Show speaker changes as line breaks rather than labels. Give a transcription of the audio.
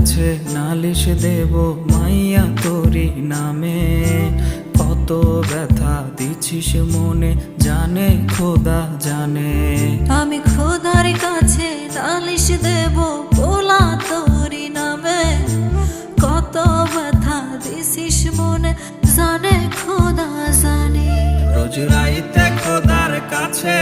কাছে নালিশ দেব মাইয়া তোরি নামে। কত ব্যথা দিছিস মনে জানে খোদা জানে।
আমি খোদার কাছে নালিশ দেব পোলা তোরি নামে। কত ব্যথা দিছিস মনে জানে খোদা জানে।
রোজ রাইতে খোদার কাছে